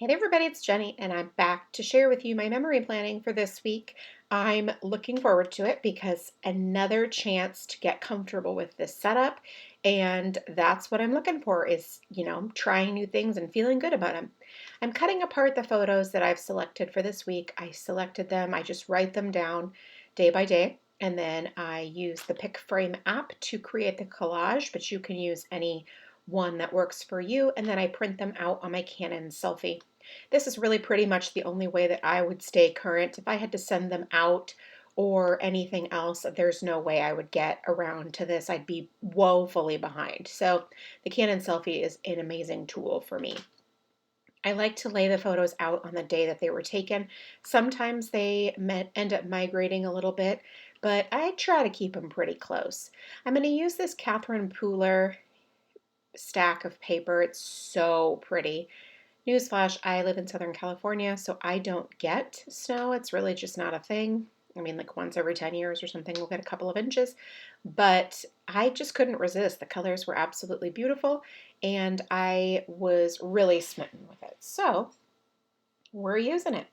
Hey there, everybody, it's Jenny, and I'm back to share with you my memory planning for this week. I'm looking forward to it because another chance to get comfortable with this setup, and that's what I'm looking for is, trying new things and feeling good about them. I'm cutting apart the photos that I've selected for this week. I selected them, I just write them down day by day, and then I use the Pick Frame app to create the collage, but you can use any one that works for you, and then I print them out on my Canon selfie. This is really pretty much the only way that I would stay current. If I had to send them out or anything else, there's no way I would get around to this. I'd be woefully behind. So the Canon selfie is an amazing tool for me. I like to lay the photos out on the day that they were taken. Sometimes they end up migrating a little bit, but I try to keep them pretty close. I'm going to use this Catherine Pooler stack of paper. It's so pretty. Newsflash, I live in Southern California, so I don't get snow. It's really just not a thing. I mean, like once every 10 years or something, we'll get a couple of inches. But I just couldn't resist. The colors were absolutely beautiful, and I was really smitten with it. So we're using it.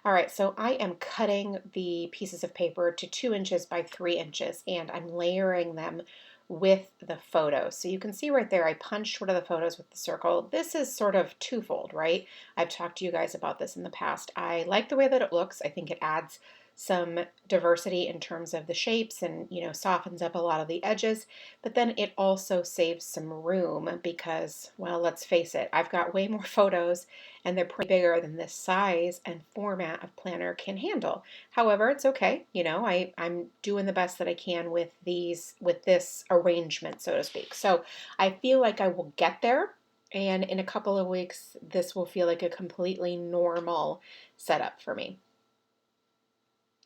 All right, so I am cutting the pieces of paper to 2 inches by 3 inches, and I'm layering them with the photos. So you can see right there, I punched one of the photos with the circle. This is sort of twofold, right? I've talked to you guys about this in the past. I like the way that it looks. I think it adds some diversity in terms of the shapes and, softens up a lot of the edges. But then it also saves some room because, well, let's face it, I've got way more photos and they're pretty bigger than this size and format of planner can handle. However, it's okay. I'm doing the best that I can with this arrangement, so to speak. So I feel like I will get there. And in a couple of weeks, this will feel like a completely normal setup for me.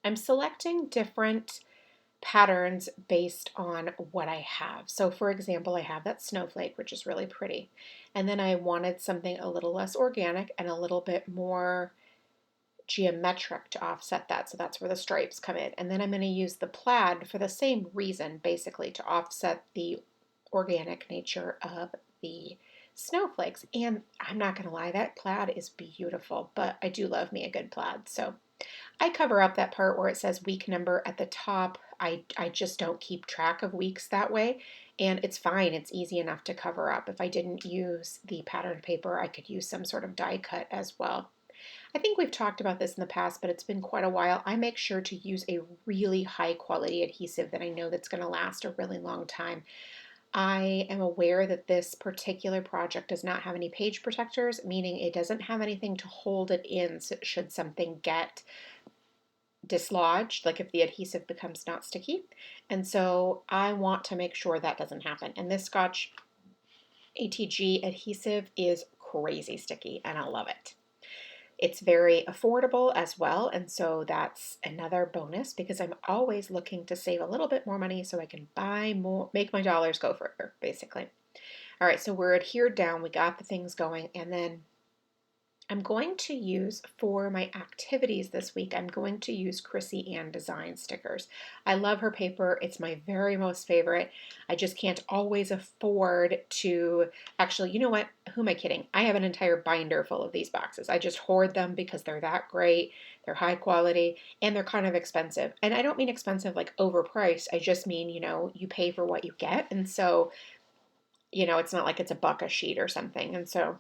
I'm selecting different patterns based on what I have. So for example, I have that snowflake, which is really pretty. And then I wanted something a little less organic and a little bit more geometric to offset that. So that's where the stripes come in. And then I'm going to use the plaid for the same reason, basically to offset the organic nature of the snowflakes. And I'm not going to lie, that plaid is beautiful, but I do love me a good plaid. So I cover up that part where it says week number at the top. I just don't keep track of weeks that way, and it's fine. It's easy enough to cover up. If I didn't use the patterned paper, I could use some sort of die cut as well. I think we've talked about this in the past, but it's been quite a while. I make sure to use a really high quality adhesive that I know that's going to last a really long time. I am aware that this particular project does not have any page protectors, meaning it doesn't have anything to hold it in should something get dislodged, like if the adhesive becomes not sticky. And so I want to make sure that doesn't happen. And this Scotch ATG adhesive is crazy sticky and I love it. It's very affordable as well, and so that's another bonus because I'm always looking to save a little bit more money so I can buy more, make my dollars go further, basically. All right, so we're adhered down, we got the things going, and then I'm going to use for my activities this week, I'm going to use Chrissy Ann Design stickers. I love her paper. It's my very most favorite. I just can't always afford to, actually, you know what? Who am I kidding? I have an entire binder full of these boxes. I just hoard them because they're that great. They're high quality and they're kind of expensive. And I don't mean expensive like overpriced. I just mean, you pay for what you get. And so, it's not like it's $1 a sheet or something. And so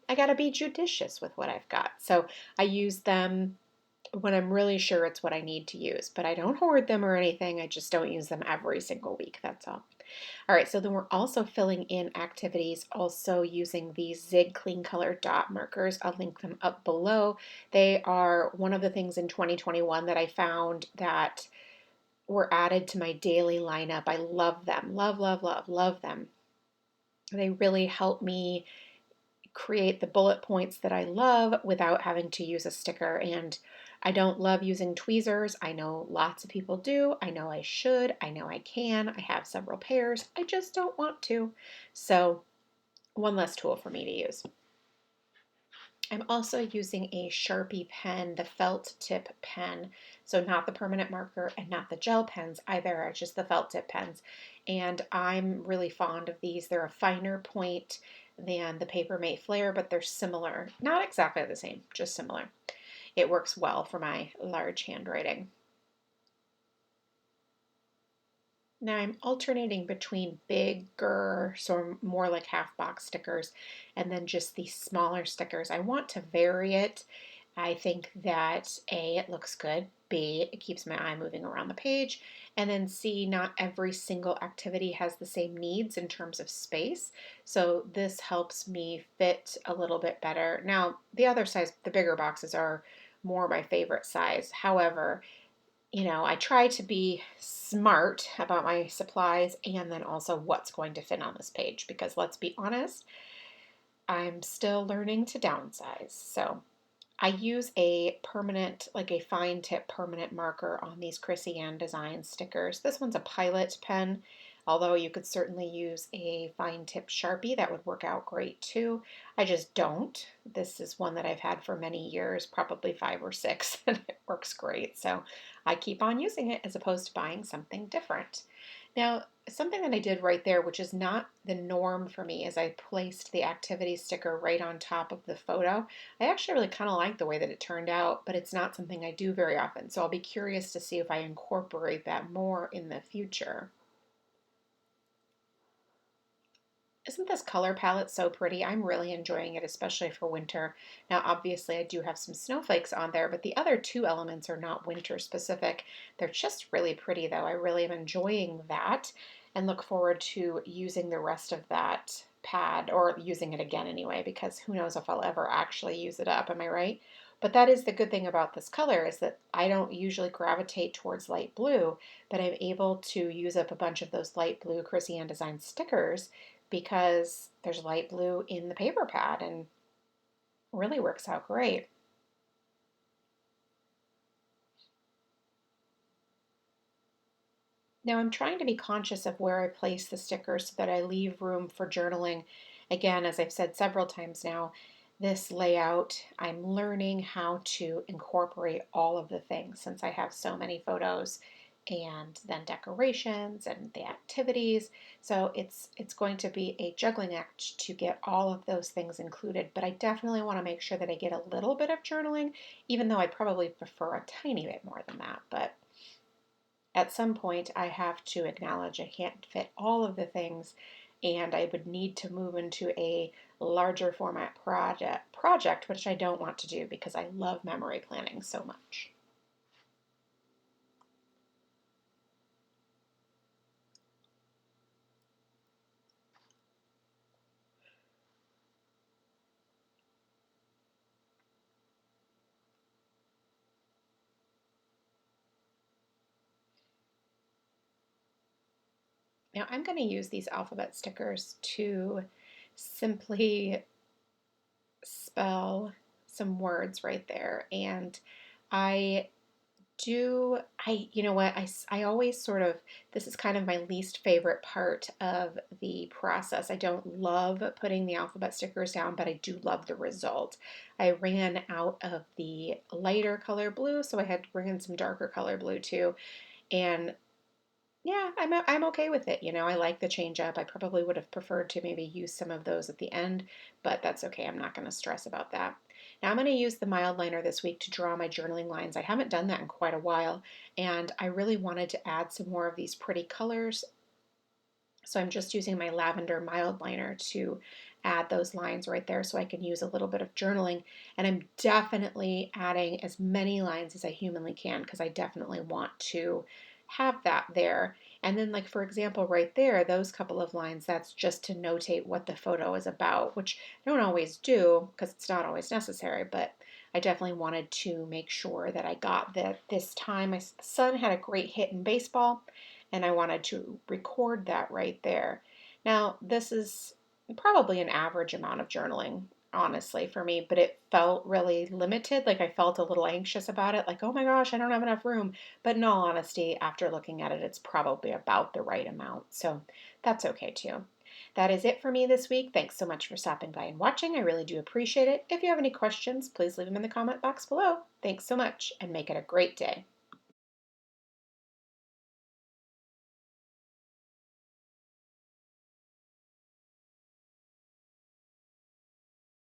I got to be judicious with what I've got. So I use them when I'm really sure it's what I need to use, but I don't hoard them or anything. I just don't use them every single week. That's all. All right, so then we're also filling in activities, also using these Zig Clean Color dot markers. I'll link them up below. They are one of the things in 2021 that I found that were added to my daily lineup. I love them. Love, love, love, love them. They really help me create the bullet points that I love without having to use a sticker. And I don't love using tweezers. I know lots of people do. I know I should. I know I can. I have several pairs. I just don't want to. So one less tool for me to use. I'm also using a Sharpie pen, the felt tip pen. So not the permanent marker and not the gel pens either, just the felt tip pens. And I'm really fond of these. They're a finer point. than the Papermate Flare, but they're similar. Not exactly the same, just similar. It works well for my large handwriting. Now I'm alternating between bigger, so more like half box stickers, and then just these smaller stickers. I want to vary it. I think that A, it looks good, B, it keeps my eye moving around the page, and then C, not every single activity has the same needs in terms of space. So this helps me fit a little bit better. Now, the other size, the bigger boxes are more my favorite size. However, I try to be smart about my supplies and then also what's going to fit on this page because let's be honest, I'm still learning to downsize. So I use a permanent, like a fine tip permanent marker on these Chrissy Ann design stickers. This one's a Pilot pen, although you could certainly use a fine tip Sharpie. That would work out great too. I just don't. This is one that I've had for many years, probably 5 or 6, and it works great. So I keep on using it as opposed to buying something different. Now, something that I did right there, which is not the norm for me, is I placed the activity sticker right on top of the photo. I actually really kind of like the way that it turned out, but it's not something I do very often. So I'll be curious to see if I incorporate that more in the future. Isn't this color palette so pretty? I'm really enjoying it, especially for winter. Now, obviously, I do have some snowflakes on there, but the other two elements are not winter specific. They're just really pretty, though. I really am enjoying that and look forward to using the rest of that pad, or using it again anyway, because who knows if I'll ever actually use it up, am I right? But that is the good thing about this color is that I don't usually gravitate towards light blue, but I'm able to use up a bunch of those light blue Chrissy Ann design stickers because there's light blue in the paper pad and really works out great. Now I'm trying to be conscious of where I place the stickers so that I leave room for journaling. Again, as I've said several times now, this layout, I'm learning how to incorporate all of the things since I have so many photos and then decorations and the activities. So it's going to be a juggling act to get all of those things included, but I definitely want to make sure that I get a little bit of journaling, even though I probably prefer a tiny bit more than that. But at some point, I have to acknowledge I can't fit all of the things, and I would need to move into a larger format project, which I don't want to do because I love memory planning so much. Now I'm going to use these alphabet stickers to simply spell some words right there. And I you know what, I always sort of, this is kind of my least favorite part of the process. I don't love putting the alphabet stickers down, but I do love the result. I ran out of the lighter color blue, so I had to bring in some darker color blue too. And yeah, I'm okay with it. I like the change up. I probably would have preferred to maybe use some of those at the end, but that's okay. I'm not going to stress about that. Now I'm going to use the mild liner this week to draw my journaling lines. I haven't done that in quite a while, and I really wanted to add some more of these pretty colors. So I'm just using my lavender mild liner to add those lines right there so I can use a little bit of journaling. And I'm definitely adding as many lines as I humanly can because I definitely want to have that there. And then, like, for example, right there, those couple of lines, that's just to notate what the photo is about, which I don't always do because it's not always necessary, but I definitely wanted to make sure that I got that this time. My son had a great hit in baseball, and I wanted to record that right there. Now, this is probably an average amount of journaling, honestly, for me, but it felt really limited. Like I felt a little anxious about it, like, oh my gosh, I don't have enough room. But in all honesty, after looking at it, it's probably about the right amount. So that's okay too. That is it for me this week. Thanks so much for stopping by and watching. I really do appreciate it. If you have any questions, please leave them in the comment box below. Thanks so much and make it a great day.